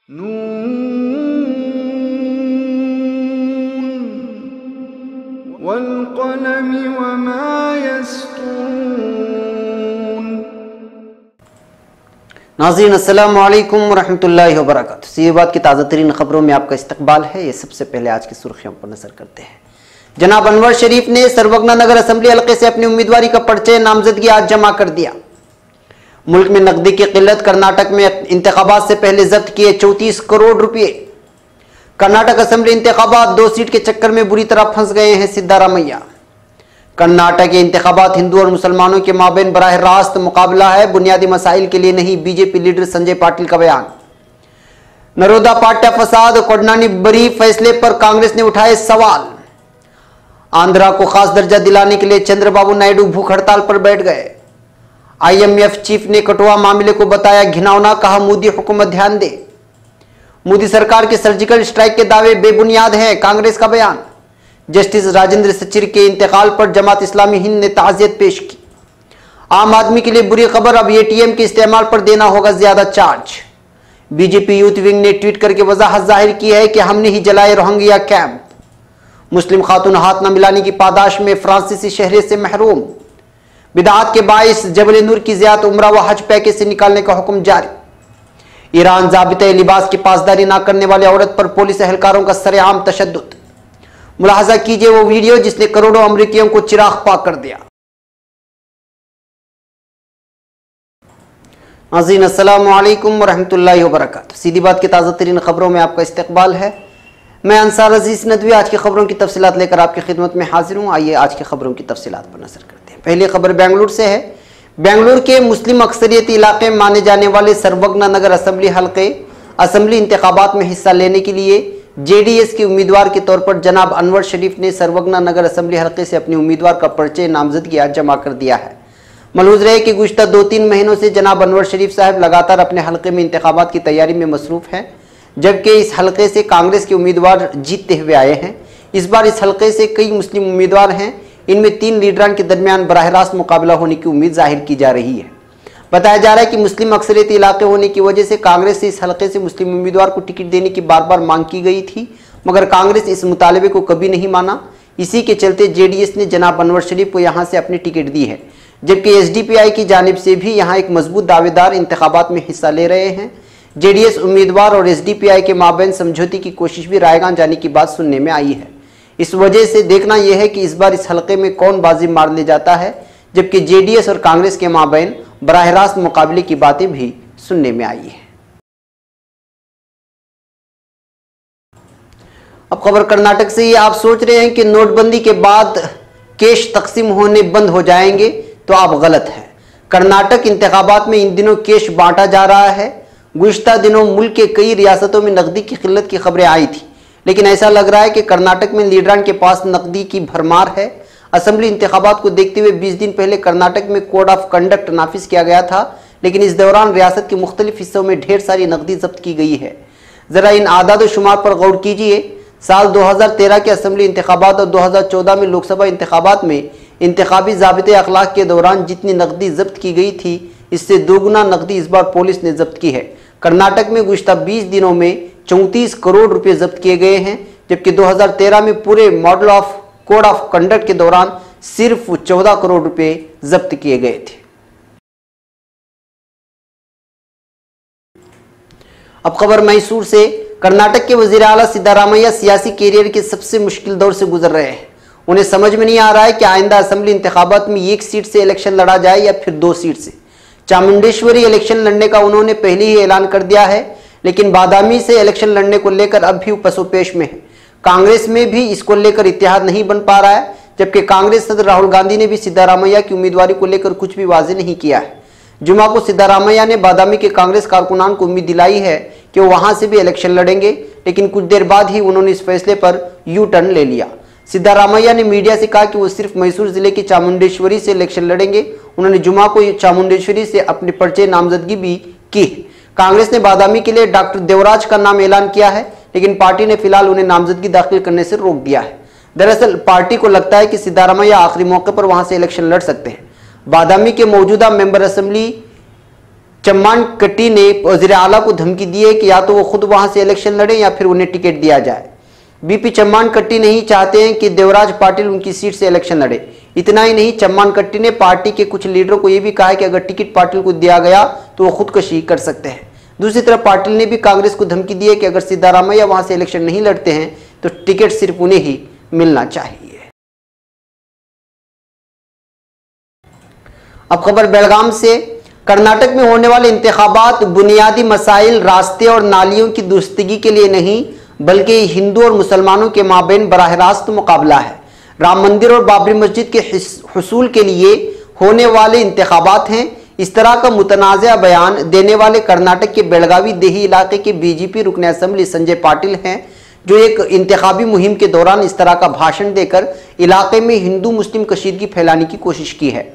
नून वल्क़लमि वमा यस्तुरून। नाज़रीन अस्सलामु अलैकुम वरहमतुल्लाहि वबरकातुहू। सी बात की ताज़ा तरीन खबरों में आपका इस्तकबाल है। ये सबसे पहले आज की सुर्खियों पर नजर करते हैं। जनाब अनवर शरीफ ने सरवगना नगर असेंबली हल्के से अपनी उम्मीदवारी का पर्चे नामजदगी आज जमा कर दिया। मुल्क में नकदी की किल्लत, कर्नाटक में इंतखाबात से पहले जब्त किए 34 करोड़ रुपए। कर्नाटक असेंबली इंतखाबात 2 सीट के चक्कर में बुरी तरह फंस गए हैं सिद्धारामैया। कर्नाटक के इंतखाबात हिंदू और मुसलमानों के माबेन बराह रास्त मुकाबला है, बुनियादी मसाइल के लिए नहीं, बीजेपी लीडर संजय पाटिल का बयान। नरोदा पाट्या फसाद, कोडनानी बरी फैसले पर कांग्रेस ने उठाए सवाल। आंध्रा को खास दर्जा दिलाने के लिए चंद्रबाबू नायडू भूख हड़ताल पर बैठ गए। IMF चीफ ने कठुआ मामले को बताया घिनौना, कहा मोदी हुकूमत ध्यान दे। मोदी सरकार के सर्जिकल स्ट्राइक के दावे बेबुनियाद हैं, कांग्रेस का बयान। जस्टिस राजेंद्र सचिर के इंतकाल पर जमात इस्लामी हिंद ने ताज़ियत पेश की। आम आदमी के लिए बुरी खबर, अब ATM के इस्तेमाल पर देना होगा ज्यादा चार्ज। बीजेपी यूथ विंग ने ट्वीट करके वजाहत जाहिर की है कि हमने ही जलाए रोहिंग्या कैंप। मुस्लिम खातून हाथ न मिलाने की पादाश में फ्रांसीसी शहरे से महरूम। बिदात के बाइस जबल नूर की ज़ियारत उम्रा व हज पैकेज से निकालने का हुक्म जारी। ईरान ज़ाबिते लिबास की पासदारी न करने वाले औरत पर पुलिस एहलकारों का सरेआम तशद्दुद। मुलाहजा कीजिए वो वीडियो जिसने करोड़ों अमरीकियों को चिराग पाक कर दिया। नाज़रीन अस्सलामु अलैकुम वरहमतुल्लाहि वबरकातुहू। सीधी बात की ताज़ा तरीन खबरों में आपका इस्तकबाल है। मैं अंसार अजीज नदवी आज की खबरों की तफसीलात लेकर आपकी खिदमत में हाजिर हूँ। आइए आज की खबरों की तफसीलात पर नजर करते हैं। पहली खबर बेंगलुरु से है। बेंगलुरु के मुस्लिम अक्सरियती इलाके में माने जाने वाले सरवगना नगर असेंबली हल्के असेंबली इंतखाबात में हिस्सा लेने के लिए JDS के उम्मीदवार के तौर पर जनाब अनवर शरीफ ने सरवगना नगर असेंबली हल्के से अपने उम्मीदवार का पर्चे नामजदगी आज जमा कर दिया है। मलूज रहे कि गुज़श्ता 2-3 महीनों से जनाब अनवर शरीफ साहब लगातार अपने हल्के में इंतखाबात की तैयारी में मसरूफ हैं, जबकि इस हल्के से कांग्रेस के उम्मीदवार जीतते हुए आए हैं। इस बार इस हल्के से कई मुस्लिम उम्मीदवार हैं, इनमें 3 लीडरान के दरमियान बराह रास्त मुकाबला होने की उम्मीद जाहिर की जा रही है। बताया जा रहा है कि मुस्लिम अक्सरियती इलाके होने की वजह से कांग्रेस से इस हल्के से मुस्लिम उम्मीदवार को टिकट देने की बार बार मांग की गई थी, मगर कांग्रेस इस मुतालबे को कभी नहीं माना। इसी के चलते JDS ने जनाब अनवर शरीफ को यहाँ से अपनी टिकट दी है, जबकि SDPI की जानिब से भी यहाँ एक मजबूत दावेदार इंतखाबात में हिस्सा ले रहे हैं। JDS उम्मीदवार और SDPI के माबैन समझौते की कोशिश भी रायगान जाने की बात सुनने में आई है। इस वजह से देखना यह है कि इस बार इस हल्के में कौन बाजी मार ले जाता है, जबकि JDS और कांग्रेस के माबैन बराह रास्त मुकाबले की बातें भी सुनने में आई है। अब खबर कर्नाटक से ही। आप सोच रहे हैं कि नोटबंदी के बाद कैश तकसीम होने बंद हो जाएंगे, तो आप गलत हैं। कर्नाटक इंतखाबात में इन दिनों कैश बांटा जा रहा है। गुज़श्ता दिनों मुल्क के कई रियासतों में नकदी की किल्लत की खबरें आई थी, लेकिन ऐसा लग रहा है कि कर्नाटक में लीडरान के पास नकदी की भरमार है। असेंबली इंतखाबात को देखते हुए 20 दिन पहले कर्नाटक में कोड ऑफ कंडक्ट नाफिज किया गया था, लेकिन इस दौरान रियासत के मुख्तलिफ हिस्सों में ढेर सारी नकदी जब्त की गई है। ज़रा इन आदाद शुमार पर गौर कीजिए। साल 2013 के असेंबली इंतखाबात और 2014 में लोकसभा इंतखाबात में इंतखाबी ज़ाबिते अखलाक के दौरान जितनी नकदी जब्त की गई थी, इससे दोगुना नकदी इस बार पुलिस ने जब्त की है। कर्नाटक में गुज़श्ता 20 दिनों में 34 करोड़ रुपए जब्त किए गए हैं, जबकि 2013 में पूरे model of code of conduct के दौरान सिर्फ 14 करोड़ रुपए जब्त किए गए थे। अब खबर मैसूर से। कर्नाटक के वजीर आला सिद्धारामैया सियासी कैरियर के सबसे मुश्किल दौर से गुजर रहे हैं। उन्हें समझ में नहीं आ रहा है कि आइंदा असेंबली इंतखाबात में 1 सीट से इलेक्शन लड़ा जाए या फिर 2 सीट से। चामुंडेश्वरी इलेक्शन लड़ने का उन्होंने पहले ही ऐलान कर दिया है, लेकिन बादामी से इलेक्शन लड़ने को लेकर अब भी पसोपेश में है। कांग्रेस में भी इसको लेकर इत्तेहाद नहीं बन पा रहा है, जबकि कांग्रेस सदर राहुल गांधी ने भी सिद्धारामैया की उम्मीदवारी को लेकर कुछ भी वाजे नहीं किया है। जुमा को सिद्धारामैया ने बादामी के कांग्रेस कारकुनान को उम्मीद दिलाई है कि वो वहां से भी इलेक्शन लड़ेंगे, लेकिन कुछ देर बाद ही उन्होंने इस फैसले पर यू टर्न ले लिया। सिद्धारामैया ने मीडिया से कहा कि वो सिर्फ मैसूर जिले की चामुंडेश्वरी से इलेक्शन लड़ेंगे। उन्होंने जुमा को चामुंडेश्वरी से अपने पर्चे नामजदगी भी की। कांग्रेस ने बादामी के लिए डॉक्टर देवराज का नाम ऐलान किया है, लेकिन पार्टी ने फिलहाल उन्हें नामजदगी दाखिल करने से रोक दिया है। दरअसल पार्टी को लगता है कि सिद्धारामैया आखिरी मौके पर वहां से इलेक्शन लड़ सकते हैं। बादामी के मौजूदा मेंबर असेंबली चम्मान कट्टी ने वजीर आला को धमकी दी है कि या तो वो खुद वहां से इलेक्शन लड़े या फिर उन्हें टिकट दिया जाए। बीपी चम्मान कट्टी नहीं चाहते हैं कि देवराज पाटिल उनकी सीट से इलेक्शन लड़े। इतना ही नहीं, चम्मान कट्टी ने पार्टी के कुछ लीडरों को यह भी कहा है कि अगर टिकट पाटिल को दिया गया तो वो खुदकशी कर सकते हैं। दूसरी तरफ पाटिल ने भी कांग्रेस को धमकी दी है कि अगर सिद्धारामैया वहां से इलेक्शन नहीं लड़ते हैं तो टिकट सिर्फ उन्हें ही मिलना चाहिए। अब खबर बेलगाम से। कर्नाटक में होने वाले इंतखाबात बुनियादी मसाइल, रास्ते और नालियों की दुरुस्तगी के लिए नहीं बल्कि हिंदू और मुसलमानों के माबैन बराह रास्त मुकाबला है। राम मंदिर और बाबरी मस्जिद के हुसूल के लिए होने वाले इंतखाबात हैं। इस तरह का मुतनाज़ा बयान देने वाले कर्नाटक के बेलगावी देही इलाके के बीजेपी रुकन असेंबली संजय पाटिल हैं, जो एक इंतखाबी मुहिम के दौरान इस तरह का भाषण देकर इलाके में हिंदू मुस्लिम कशीदगी फैलाने की कोशिश की है।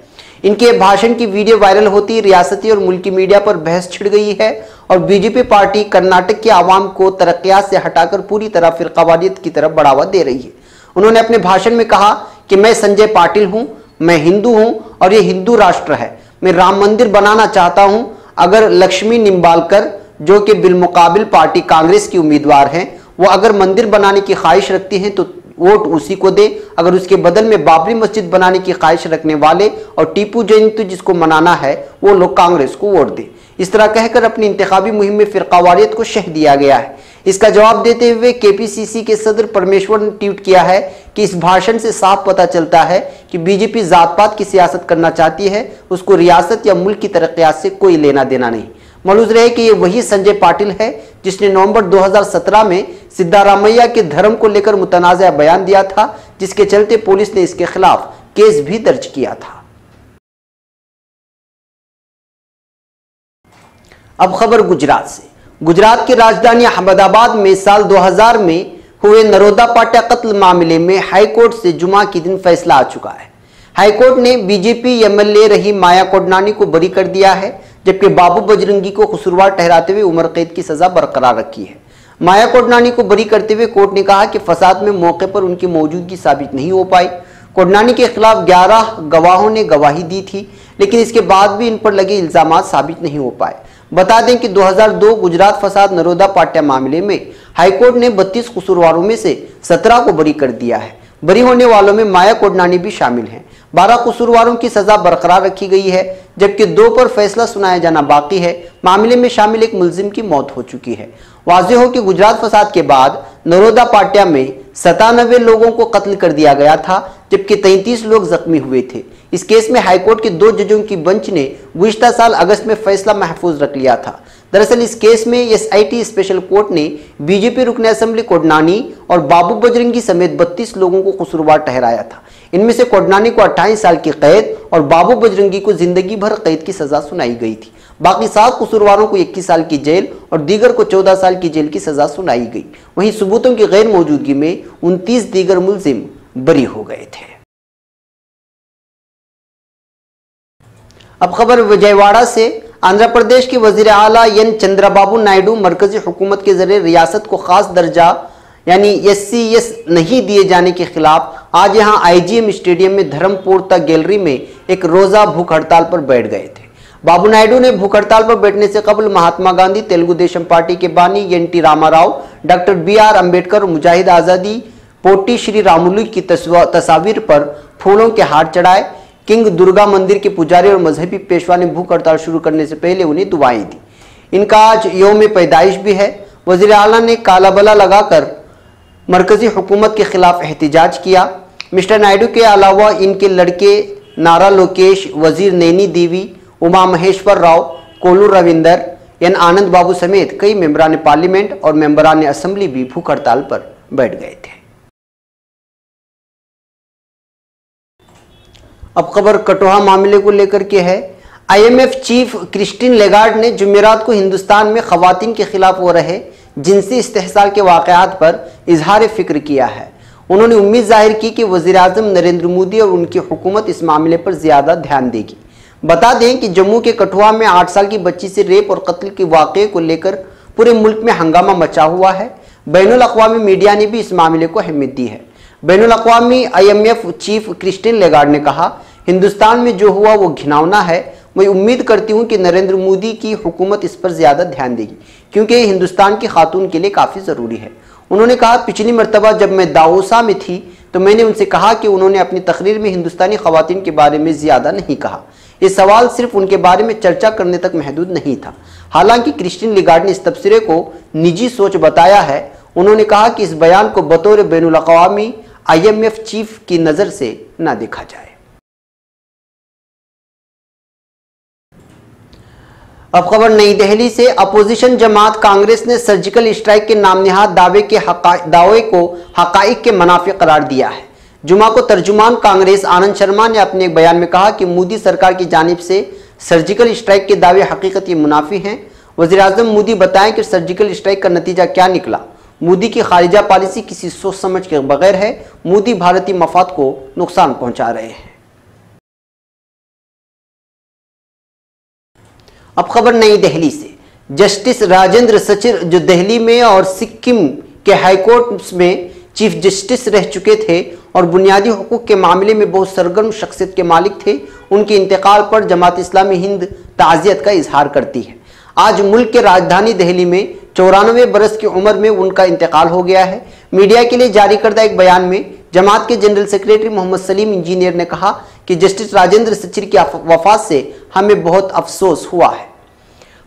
इनके भाषण की वीडियो वायरल होती रियासती और मुल्की मीडिया पर बहस छिड़ गई है और बीजेपी पार्टी कर्नाटक के आवाम को तरक्यात से हटाकर पूरी तरह फिरकावारियत की तरफ बढ़ावा दे रही है। उन्होंने अपने भाषण में कहा कि मैं संजय पाटिल हूं, मैं हिंदू हूं और ये हिंदू राष्ट्र है। मैं राम मंदिर बनाना चाहता हूं। अगर लक्ष्मी निम्बालकर, जो कि बिलमुकाबिल पार्टी कांग्रेस की उम्मीदवार हैं, वो अगर मंदिर बनाने की ख्वाहिश रखती हैं तो वोट उसी को दे। अगर उसके बदल में बाबरी मस्जिद बनाने की ख्वाहिश रखने वाले और टीपू जयंती जिसको मनाना है वो लोग कांग्रेस को वोट दे। इस तरह कहकर अपनी इंतखाबी मुहिम में फिरकावारियत को शह दिया गया है। इसका जवाब देते हुए केपीसीसी के सदर परमेश्वर ने ट्वीट किया है कि इस भाषण से साफ पता चलता है कि बीजेपी जात पात की सियासत करना चाहती है, उसको रियासत या मुल्क की तरक्यात से कोई लेना देना नहीं। मलूज रहे कि ये वही संजय पाटिल है जिसने नवंबर 2017 में सिद्धारामैया के धर्म को लेकर मुतनाज़ा बयान दिया था, जिसके चलते पुलिस ने इसके खिलाफ केस भी दर्ज किया था। अब खबर गुजरात से। गुजरात की राजधानी अहमदाबाद में साल 2000 में हुए नरोदा पाटिया कत्ल मामले में हाईकोर्ट से जुमा के दिन फैसला आ चुका है। हाईकोर्ट ने बीजेपी एमएलए रही माया कोडनानी को बरी कर दिया है, जबकि बाबू बजरंगी को कसूरवार ठहराते हुए उम्र कैद की सजा बरकरार रखी है। माया कोडनानी को बरी करते हुए कोर्ट ने कहा कि फसाद में मौके पर उनकी मौजूदगी साबित नहीं हो पाई। कोडनानी के खिलाफ 11 गवाहों ने गवाही दी थी, लेकिन इसके बाद भी इन पर लगे इल्जाम साबित नहीं हो पाए। बता दें कि 2002 गुजरात फसाद नरोदा पाटिया मामले में हाईकोर्ट ने 32 कसूरवारों में से 17 को बरी कर दिया है। बरी होने वालों में माया कोडनानी भी शामिल हैं। 12 कसूरवारों की सजा बरकरार रखी गई है, जबकि 2 पर फैसला सुनाया जाना बाकी है। मामले में शामिल एक मुलजिम की मौत हो चुकी है। वाज़ेह हो कि गुजरात फसाद के बाद नरोदा पाटिया में 97 लोगों को कत्ल कर दिया गया था, जबकि 33 लोग जख्मी हुए थे। इस केस में हाईकोर्ट के 2 जजों की बेंच ने गुज़िश्ता साल अगस्त में फैसला महफूज रख लिया था। दरअसल इस केस में एसआईटी स्पेशल कोर्ट ने बीजेपी रुकन असेंबली कोडनानी और बाबू बजरंगी समेत 32 लोगों को कसूरवार ठहराया था। इनमें से कोडनानी को 28 साल की कैद और बाबू बजरंगी को जिंदगी भर कैद की सजा सुनाई गई थी। बाकी 7 कसूरवारों को 21 साल की जेल और दीगर को 14 साल की जेल की सजा सुनाई गई। वहीं सबूतों की गैर मौजूदगी में 29 दीगर मुलजिम बरी हो गए थे। अब खबर विजयवाड़ा से। आंध्र प्रदेश के वजीर आला एन चंद्रबाबू नायडू मरकजी हुकूमत के जरिए रियासत को खास दर्जा यानी SCS नहीं दिए जाने के खिलाफ आज यहां IGM स्टेडियम में धर्मपूर्ता गैलरी में एक रोजा भूख हड़ताल पर बैठ गए थे। बाबू नायडू ने भूख हड़ताल पर बैठने से कबल महात्मा गांधी, तेलुगु देशम पार्टी के बानी NT Ramarao, doctor BR Ambedkar और मुजाहिद आज़ादी पोटी श्री रामुलु की तस्वीर पर फूलों के हार चढ़ाए। किंग दुर्गा मंदिर के पुजारी और मजहबी पेशवा ने भूख हड़ताल शुरू करने से पहले उन्हें दुआएं दी। इनका आज यौम पैदाइश भी है। वजीर आला ने काला बला लगाकर मरकजी हुकूमत के खिलाफ एहतिजाज किया। मिस्टर नायडू के अलावा इनके लड़के नारा लोकेश, वजीर नैनी देवी, उमा महेश्वर राव, कोलू रविंदर, एन आनंद बाबू समेत कई मेंबरान पार्लियामेंट और मेंबरान असेंबली भी भूख हड़ताल पर बैठ गए थे। अब खबर कठुआ मामले को लेकर के है। IMF चीफ क्रिस्टीन लेगार्ड ने जुमेरात को हिंदुस्तान में खवातीन के खिलाफ हो रहे जिनसी इस्तेहसाल के वाक़यात पर इजहार फिक्र किया है। उन्होंने उम्मीद जाहिर की कि वज़ीर आज़म नरेंद्र मोदी और उनकी हुकूमत इस मामले पर ज़्यादा ध्यान देगी। बता दें कि जम्मू के कठुआ में 8 साल की बच्ची से रेप और कत्ल के वाक़े को लेकर पूरे मुल्क में हंगामा मचा हुआ है। बैनुल अक़वामी मीडिया ने भी इस मामले को अहमियत दी है। बैनुल अक़वामी IMF चीफ क्रिस्टीन लेगार्ड ने कहा, हिंदुस्तान में जो हुआ वो घिनौना है। मैं उम्मीद करती हूं कि नरेंद्र मोदी की हुकूमत इस पर ज़्यादा ध्यान देगी क्योंकि ये हिंदुस्तान की खातून के लिए काफ़ी ज़रूरी है। उन्होंने कहा, पिछली मरतबा जब मैं दावोसा में थी तो मैंने उनसे कहा कि उन्होंने अपनी तकरीर में हिंदुस्तानी खवातीन के बारे में ज़्यादा नहीं कहा। ये सवाल सिर्फ उनके बारे में चर्चा करने तक महदूद नहीं था। हालांकि क्रिस्टीन लिगार्ड ने इस तबसरे को निजी सोच बताया है। उन्होंने कहा कि इस बयान को बतौर बैनुल अक़वामी IMF चीफ की नज़र से न देखा जाए। अब खबर नई दिल्ली से। अपोजिशन जमात कांग्रेस ने सर्जिकल स्ट्राइक के नाम निहाद दावे को हकाइक के मुनाफी करार दिया है। जुमा को तर्जुमान कांग्रेस आनंद शर्मा ने अपने एक बयान में कहा कि मोदी सरकार की जानिब से सर्जिकल स्ट्राइक के दावे हकीकत मुनाफी हैं। वज़ीर आज़म मोदी बताएं कि सर्जिकल स्ट्राइक का नतीजा क्या निकला। मोदी की खारिजा पॉलिसी किसी सोच समझ के बगैर है। मोदी भारतीय मफाद को नुकसान पहुंचा रहे हैं। अब खबर नई दिल्ली से। जस्टिस राजेंद्र सचिर जो दिल्ली में और सिक्किम के हाईकोर्ट में चीफ जस्टिस रह चुके थे और बुनियादी हुकूक के मामले में बहुत सरगर्म शख्सियत के मालिक थे, उनके इंतकाल पर जमात इस्लामी हिंद ताज़ियत का इजहार करती है। आज मुल्क के राजधानी दिल्ली में 94 बरस की उम्र में उनका इंतकाल हो गया है। मीडिया के लिए जारी करदा एक बयान में जमात के general secretary Mohammad Salim engineer ने कहा कि जस्टिस राजेंद्र सचिर की वफात से हमें बहुत अफसोस हुआ है।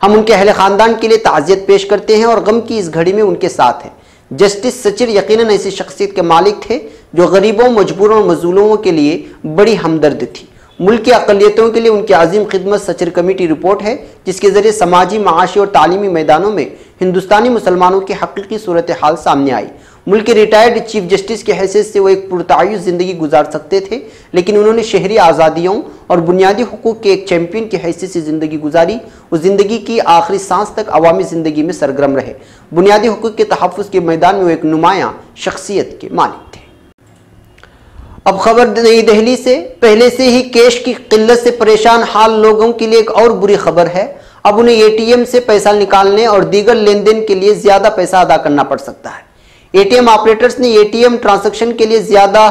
हम उनके अहले खानदान के लिए ताज़ियत पेश करते हैं और गम की इस घड़ी में उनके साथ हैं। जस्टिस सचिर यकीनन ऐसी शख्सियत के मालिक थे जो गरीबों, मजबूरों और मजलूमों के लिए बड़ी हमदर्द थी। मुल्क की अक़लियतों के लिए उनकी अजीम खिदमत सचिर कमेटी रिपोर्ट है, जिसके जरिए समाजी, माशी और तालीमी मैदानों में हिंदुस्तानी मुसलमानों की हकीकी सूरत हाल सामने आई। मुल्क के रिटायर्ड चीफ जस्टिस की हैसियत से वो एक पुरतायुस ज़िंदगी गुजार सकते थे, लेकिन उन्होंने शहरी आज़ादियों और बुनियादी हुकूक के एक चैंपियन की हैसियत से ज़िंदगी गुजारी। उस ज़िंदगी की आखिरी सांस तक अवामी ज़िंदगी में सरगर्म रहे। बुनियादी हुकूक के तहफ़्फ़ुज़ के मैदान में वो एक नुमायाँ शख्सियत के मालिक थे। अब खबर नई दिल्ली से। पहले से ही कैश की किल्लत से परेशान हाल लोगों के लिए एक और बुरी खबर है। अब उन्हें ATM से पैसा निकालने और दीगर लेन देन के लिए ज़्यादा पैसा अदा करना पड़ सकता है। ATM ऑपरेटर्स ने ATM ट्रांजैक्शन के लिए ज़्यादा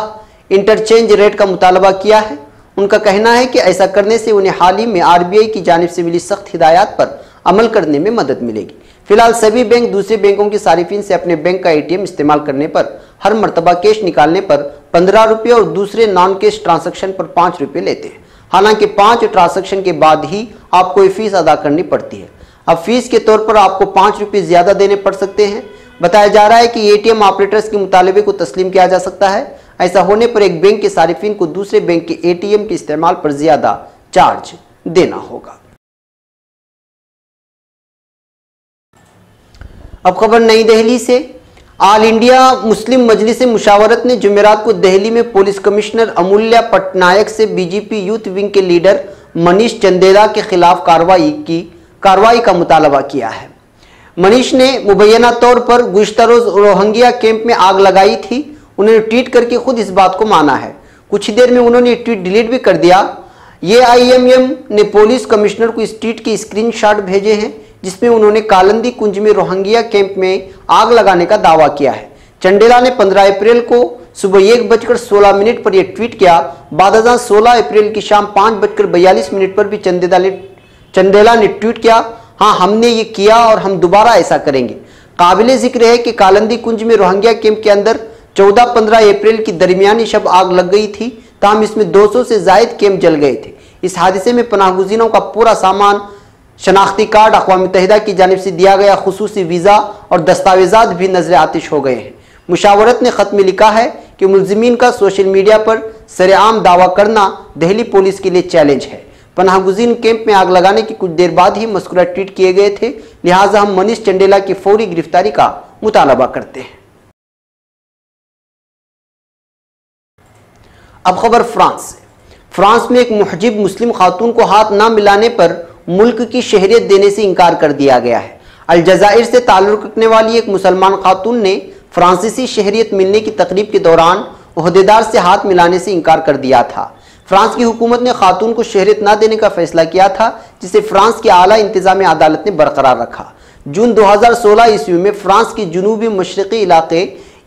इंटरचेंज रेट का मुतालबा किया है। उनका कहना है कि ऐसा करने से उन्हें हाल ही में RBI की जानिब से मिली सख्त हिदायत पर अमल करने में मदद मिलेगी। फिलहाल सभी बैंक दूसरे बैंकों के सारिफिन से अपने बैंक का ATM इस्तेमाल करने पर हर मरतबा कैश निकालने पर 15 रुपये और दूसरे नॉन कैश ट्रांजैक्शन पर 5 रुपये लेते हैं। हालांकि 5 ट्रांजैक्शन के बाद ही आपको ये फीस अदा करनी पड़ती है। अब फीस के तौर पर आपको 5 रुपये ज़्यादा देने पड़ सकते हैं। बताया जा रहा है कि ATM ऑपरेटर्स के मुतालबे को तस्लीम किया जा सकता है। ऐसा होने पर एक बैंक के सारिफिन को दूसरे बैंक के ATM के इस्तेमाल पर ज़्यादा चार्ज देना होगा। अब खबर नई दिल्ली से। ऑल इंडिया मुस्लिम मजलिस मुशावरत ने जुमेरात को दिल्ली में पुलिस कमिश्नर अमूल्या पटनायक से BJP यूथ विंग के लीडर मनीष चंदेला के खिलाफ कार्रवाई का मुतालबा किया है। मनीष ने मुबैना तौर पर गुज़िश्ता रोज रोहिंग्या कैंप में आग लगाई थी। उन्होंने ट्वीट करके खुद इस बात को माना है। कुछ ही देर में उन्होंने ट्वीट डिलीट भी कर दिया। AIMM ने पुलिस कमिश्नर को इस ट्वीट के स्क्रीनशॉट भेजे हैं, जिसमें उन्होंने कालंदी कुंज में रोहिंग्या कैंप में आग लगाने का दावा किया है। चंडेला ने 15 अप्रैल को सुबह 1:16 पर यह ट्वीट किया। बाद 16 अप्रैल की शाम 5:42 पर भी चंडेला ने ट्वीट किया, हाँ हमने ये किया और हम दोबारा ऐसा करेंगे। काबिले जिक्र है कि कालंदी कुंज में रोहिंग्या कैंप के अंदर 14-15 अप्रैल की दरमियानी शब आग लग गई थी। ताहम इसमें 200 से जायद कैंप जल गए थे। इस हादसे में पनाहगुज़ीनों का पूरा सामान, शनाख्ती कार्ड अक़वाम मुत्तहिदा की जानिब से दिया गया खुसूसी वीज़ा और दस्तावेज़ात भी नजर आतिश हो गए हैं। मुशावरत ने ख़त में लिखा है कि मुल्ज़िमीन का सोशल मीडिया पर सरेआम दावा करना दिल्ली पुलिस के लिए चैलेंज है। पनाहगुज़ीन कैंप में आग लगाने की कुछ देर बाद ही मज़कूरा ट्वीट किए गए थे, लिहाजा हम मनीष चंडेला की फौरी गिरफ्तारी का मुतालबा करते हैं। अब खबर फ्रांस से। फ्रांस में एक मुहजिब मुस्लिम खातून को हाथ ना मिलाने पर मुल्क की शहरियत देने से इनकार कर दिया गया है। अलजायर से ताल्लुक़ रखने वाली एक मुसलमान खातून ने फ्रांसीसी शहरियत मिलने की तकरीब के दौरान ओहदेदार से हाथ मिलाने से इनकार कर दिया था। फ्रांस की हुकूमत ने खातून को शहरियत ना देने का फैसला किया था, जिसे फ्रांस की आला इंतजामी अदालत ने बरकरार रखा। जून 2016 ईस्वी में फ्रांस के जुनूबी मशरक़ी इलाके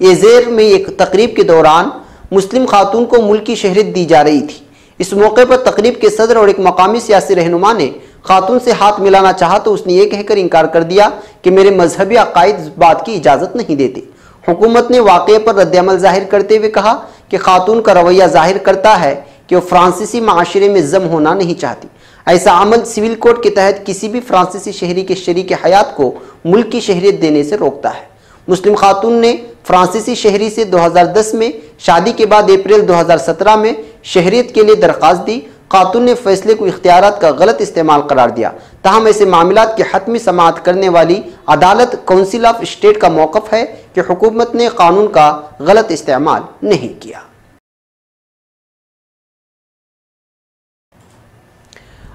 एजेर में एक तकरीब के दौरान मुस्लिम खातून को मुल्क की शहरियत दी जा रही थी। इस मौके पर तकरीब के सदर और एक मकामी सियासी रहनुमा ने खातून से हाथ मिलाना चाहा तो उसने ये कहकर इनकार कर दिया कि मेरे मजहबी अकायद इस बात की इजाजत नहीं देते। हुकूमत ने वाक़े पर रद्द-ए-अमल जाहिर करते हुए कहा कि खातून का रवैया जाहिर करता है कि वो फ्रांसीसी माशरे में जम होना नहीं चाहती। ऐसा अमल सिविल कोड के तहत किसी भी फ्रांसीसी शहरी के शरीक हयात को मुल्क की शहरियत देने से रोकता है। मुस्लिम खातून ने फ्रांसीसी शहरी से 2010 में शादी के बाद अप्रैल 2017 में शहरियत के लिए दरख्वास्त दी। खातून ने फैसले को इख्तियारात का गलत इस्तेमाल करार दिया। ताहम ऐसे मामलात की हतमी समाअत करने वाली अदालत काउंसिल ऑफ स्टेट का मौक़िफ़ है कि हुकूमत ने कानून का गलत इस्तेमाल नहीं किया।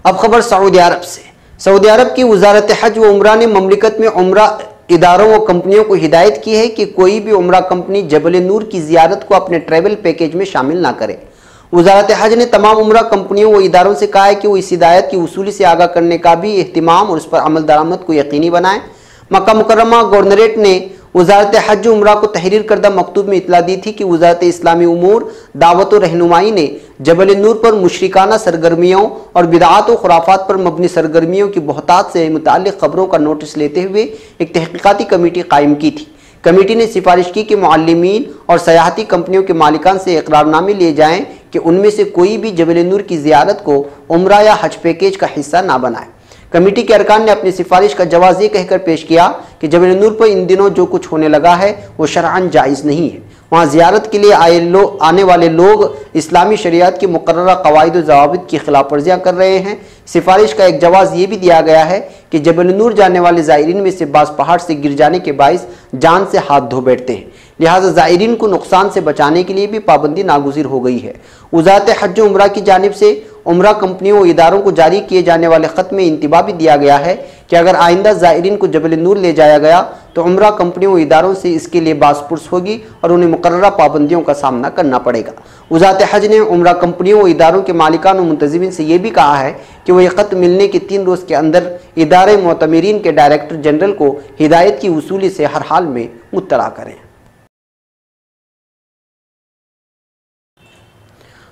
अब खबर सऊदी अरब से। सऊदी अरब की वजारत हज व उम्रा ने ममलिकत में उम्रा इदारों व कंपनियों को हिदायत की है कि कोई भी उम्रा कंपनी जबल नूर की जियारत को अपने ट्रैवल पैकेज में शामिल ना करे। वजारत हज ने तमाम उम्रा कंपनियों व इदारों से कहा है कि वो इस हिदायत की उसूली से आगाह करने का भी एहतिमाम और उस पर अमल दरामद को यकीनी बनाएं। मक्का मुकर्रमा गवर्नरेट ने वजारत हज उम्रा को तहरीर करदा मकतूब में इतला दी थी कि वजारत इस्लामी उमूर दावत व रहनुमाई ने जबल नूर पर मुशरिकाना सरगर्मियों और बिदआत व खुराफात पर मबनी सरगर्मियों की बहुतात से मुताल्लिक़ खबरों का नोटिस लेते हुए एक तहक़ीक़ाती कमेटी कायम की थी। कमेटी ने सिफारिश की कि मुअल्लिमीन और सयाहती कंपनियों के मालिकान से इकरारनामे लिए जाएं कि उनमें से कोई भी जबल नूर की ज़ियारत को उम्रा या हज पैकेज का हिस्सा ना बनाए। कमेटी के अरकान ने अपनी सिफारिश का जवाब ये कहकर पेश किया कि जबल नूर पर इन दिनों जो कुछ होने लगा है वो शरअन जायज़ नहीं है। वहाँ ज़ियारत के लिए आने वाले लोग इस्लामी शरीयत की मुकर्ररा कवायद व ज़वाबित की खिलाफ वर्जियाँ कर रहे हैं। सिफारिश का एक जवाब ये भी दिया गया है कि जबल नूर जाने वाले ज़ायरीन में से बाज़ पहाड़ से गिर जाने के बाइस जान से हाथ धो बैठते हैं, लिहाजा ज़ायरीन को नुकसान से बचाने के लिए भी पाबंदी नागुज़िर हो गई है। वज़ारत हज व उम्रा की जानिब से उम्रा कंपनियों व इदारों को जारी किए जाने वाले ख़त में इंतबा भी दिया गया है कि अगर आइंदा ज़ायरीन को जबल नूर ले जाया गया तो उम्रा कंपनियों व इदारों से इसके लिए बासपुर्स होगी और उन्हें मुकर्ररा पाबंदियों का सामना करना पड़ेगा। वज़ारत हज ने उम्रा कंपनियों व इदारों के मालिकान व मुंतज़िमीन से यह भी कहा है कि वह ख़त मिलने के 3 रोज़ के अंदर इदारे मोतमिरीन के डायरेक्टर जनरल को हिदायत की वसूली से हर हाल में मुत्तला करें।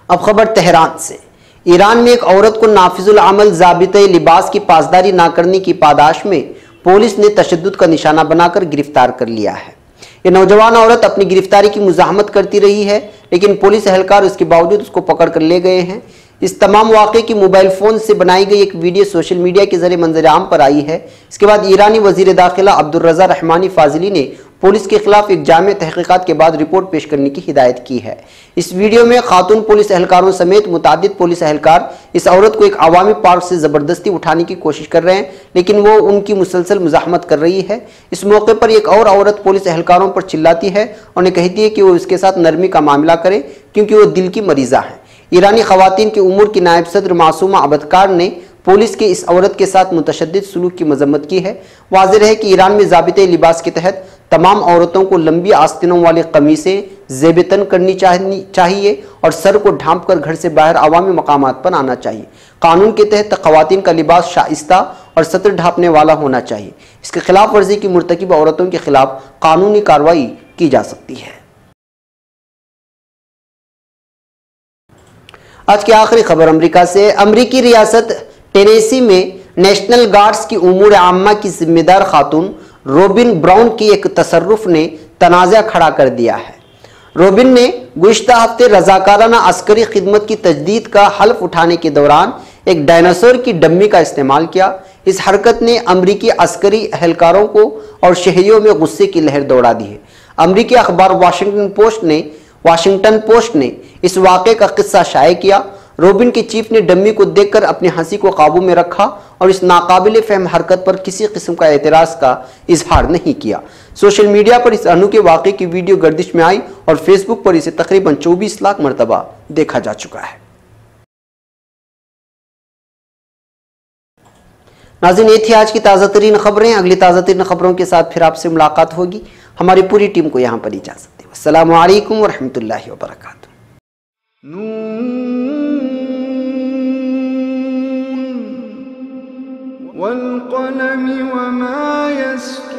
अब खबर तेहरान से। ईरान में एक औरत को नाफिजुल अमल ज़ाबिते लिबास की पासदारी ना करने की पादाश में पुलिस ने तशद्दुद का निशाना बनाकर गिरफ्तार कर लिया है। ये नौजवान औरत अपनी गिरफ्तारी की मुज़ाहमत करती रही है, लेकिन पुलिस एहलकार उसके बावजूद उसको पकड़ कर ले गए हैं। इस तमाम वाक़े की मोबाइल फ़ोन से बनाई गई एक वीडियो सोशल मीडिया के ज़रिए मंजर आम पर आई है। इसके बाद ईरानी वज़ीर दाखिला अब्दुर्रज़ा रहमानी फ़ाज़िली ने पुलिस के खिलाफ एक जामे तहक़ीक़ात के बाद रिपोर्ट पेश करने की हिदायत की है। इस वीडियो में खातून पुलिस एहलकारों समेत मुतादिद पुलिस एहलकार इस औरत को एक अवामी पार्क से ज़बरदस्ती उठाने की कोशिश कर रहे हैं, लेकिन वो उनकी मुसलसल मुज़ाहमत कर रही है। इस मौके पर एक और औरत पुलिस एहलकारों पर चिल्लाती है और उन्हें कहती है कि वो उसके साथ नरमी का मामला करे क्योंकि वो दिल की मरीज़ा है। ईरानी ख़वातीन के उमूर की नायब सदर मासूमा अबदकार ने पुलिस के इस औरत के साथ मुतशद्दिद सलूक की मजम्मत की है। वाज़ेह है कि ईरान में ज़ाबिते लिबास के तहत तमाम औरतों को लंबी आस्तीनों वाली कमीज़ें ज़ेब-ए-तन करनी चाहिए और सर को ढांप कर घर से बाहर अवामी मकामात पर आना चाहिए। कानून के तहत ख़वातीन का लिबास शाइस्ता और सतर ढांपने वाला होना चाहिए। इसके खिलाफ वर्जी की मुर्तकिब औरतों के खिलाफ कानूनी कार्रवाई की जा सकती है। आज की आखिरी खबर अमेरिका से। अमेरिकी रियासत टेनेसी में नेशनल गार्ड्स की उमूर आम्मा की जिम्मेदार खातून रोबिन ब्राउन की एक तसर्रुफ ने तनाज़ा खड़ा कर दिया है। रोबिन ने गुज़िश्ता हफ्ते रज़ाकाराना अस्करी खिदमत की तजदीद का हल्फ उठाने के दौरान एक डायनासोर की डम्मी का इस्तेमाल किया। इस हरकत ने अमरीकी अस्करी एहलकारों को और शहरियों में गुस्से की लहर दौड़ा दी है। अमरीकी अखबार वाशिंगटन पोस्ट ने इस वाक़े का किस्सा शाये किया। रोबिन के चीफ ने डम्मी को देखकर अपनी हंसी को काबू में रखा और इस नाकाबिल फहम हरकत पर किसी किस्म का एतराज़ का इजहार नहीं किया। सोशल मीडिया पर इस अनोखे वाक़े की वीडियो गर्दिश में आई और फेसबुक पर इसे तकरीबन 24 लाख मरतबा देखा जा चुका है। नाज़रीन, ये थी आज की ताज़ा तरीन खबरें। अगली ताज़ा तरीन खबरों के साथ फिर आपसे मुलाकात होगी। हमारी पूरी टीम को यहाँ पर इजाज़त दें। अस्सलामु अलैकुम व रहमतुल्लाहि व बरकातुहू। वल क़लम वमा यस्तुरून।